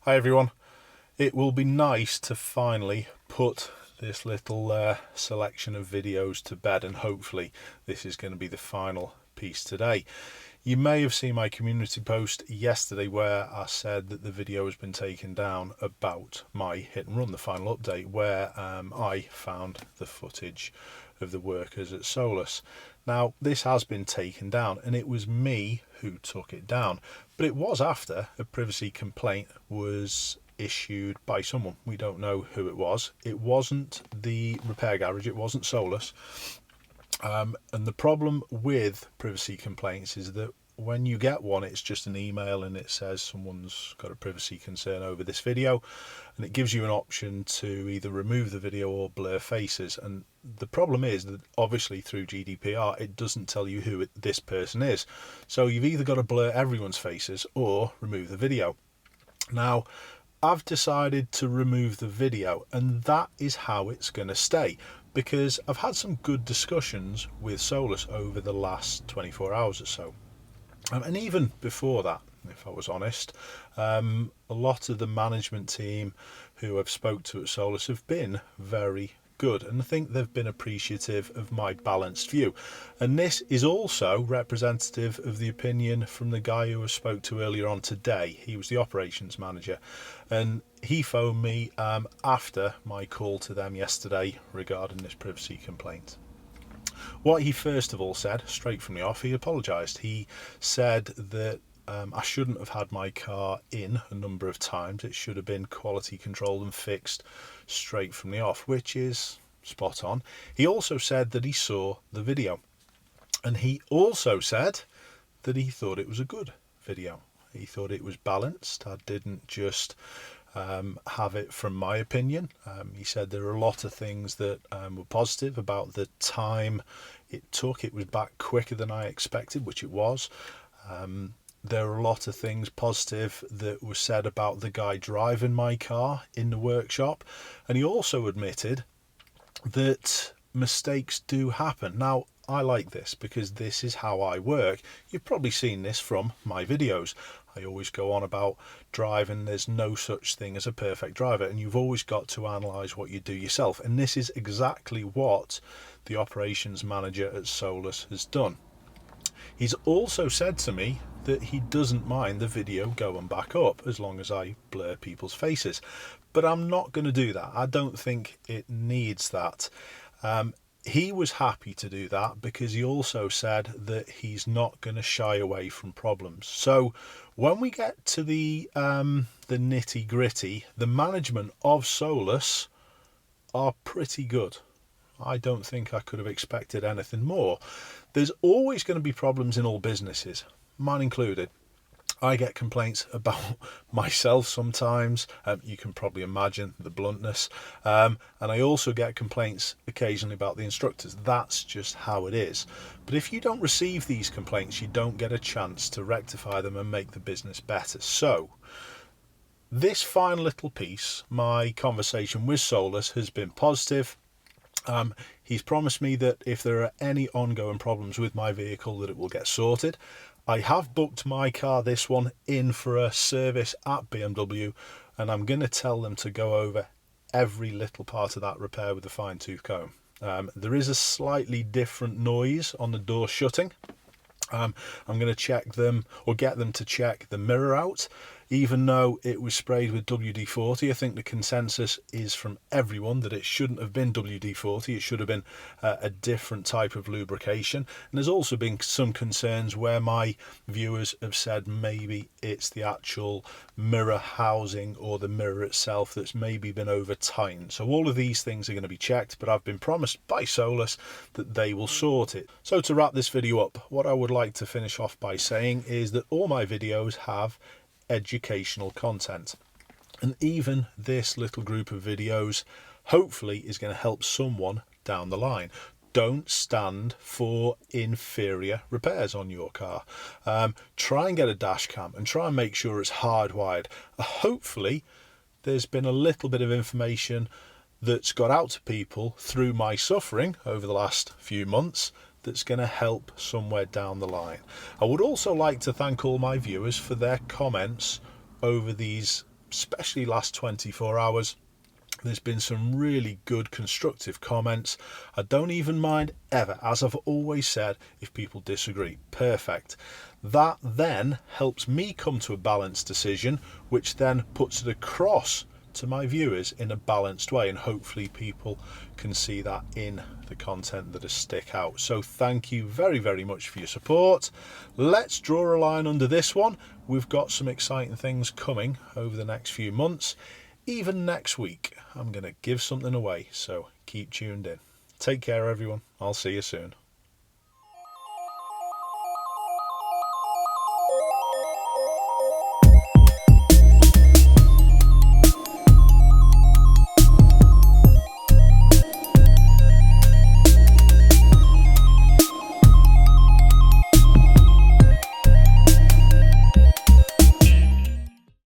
Hi everyone. It will be nice to finally put this little selection of videos to bed, and hopefully this is going to be the final piece today. You may have seen my community post yesterday where I said that the video has been taken down about my hit and run, the final update, where I found the footage of the workers at Solus. Now, this has been taken down, and it was me who took it down, but it was after a privacy complaint was issued by someone. We don't know who it was. It wasn't the repair garage, it wasn't Solus. And the problem with privacy complaints is that when you get one, it's just an email and it says someone's got a privacy concern over this video, and it gives you an option to either remove the video or blur faces. And the problem is that obviously through GDPR it doesn't tell you who this person is, so you've either got to blur everyone's faces or remove the video. Now, I've decided to remove the video, and that is how it's going to stay, because I've had some good discussions with Solus over the last 24 hours or so. And even before that, if I was honest, a lot of the management team who I've spoke to at Solus have been very good, and I think they've been appreciative of my balanced view. And this is also representative of the opinion from the guy who I spoke to earlier on today. He was the operations manager, and he phoned me after my call to them yesterday regarding this privacy complaint. What he first of all said, straight from the off, he apologised. He said that I shouldn't have had my car in a number of times. It should have been quality controlled and fixed straight from the off, which is spot on. He also said that he saw the video, and he also said that he thought it was a good video. He thought it was balanced. I didn't just have it from my opinion. He said there are a lot of things that were positive about the time it took. It was back quicker than I expected, which it was. There are a lot of things positive that were said about the guy driving my car in the workshop, and he also admitted that mistakes do happen. Now, I like this because this is how I work. You've probably seen this from my videos. I always go on about driving. There's no such thing as a perfect driver, and you've always got to analyse what you do yourself. And this is exactly what the operations manager at Solus has done. He's also said to me that he doesn't mind the video going back up as long as I blur people's faces. But I'm not going to do that. I don't think it needs that. He was happy to do that because he also said that he's not going to shy away from problems. So when we get to the nitty gritty, the management of Solus are pretty good. I don't think I could have expected anything more. There's always going to be problems in all businesses, mine included. I get complaints about myself sometimes. You can probably imagine the bluntness. And I also get complaints occasionally about the instructors. That's just how it is. But if you don't receive these complaints, you don't get a chance to rectify them and make the business better. So this final little piece, my conversation with Solus, has been positive. He's promised me that if there are any ongoing problems with my vehicle, that it will get sorted. I have booked my car, this one, in for a service at BMW, and I'm going to tell them to go over every little part of that repair with a fine-tooth comb. There is a slightly different noise on the door shutting. I'm going to check them, or get them to check the mirror out. Even though it was sprayed with WD-40, I think the consensus is from everyone that it shouldn't have been WD-40. It should have been a different type of lubrication. And there's also been some concerns where my viewers have said maybe it's the actual mirror housing or the mirror itself that's maybe been over tightened. So all of these things are going to be checked, but I've been promised by Solus that they will sort it. So to wrap this video up, what I would like to finish off by saying is that all my videos have educational content, and even this little group of videos hopefully is going to help someone down the line. Don't stand for inferior repairs on your car. Try and get a dash cam and try and make sure it's hardwired. Hopefully there's been a little bit of information that's got out to people through my suffering over the last few months that's going to help somewhere down the line. I would also like to thank all my viewers for their comments over these especially last 24 hours. There's been some really good constructive comments. I don't even mind ever, as I've always said, if people disagree. Perfect. That then helps me come to a balanced decision, which then puts it across to my viewers in a balanced way, and hopefully people can see that in the content that is stick out. So thank you very, very much for your support. Let's draw a line under this one. We've got some exciting things coming over the next few months. Even next week, I'm going to give something away, so keep tuned in. Take care, everyone. I'll see you soon.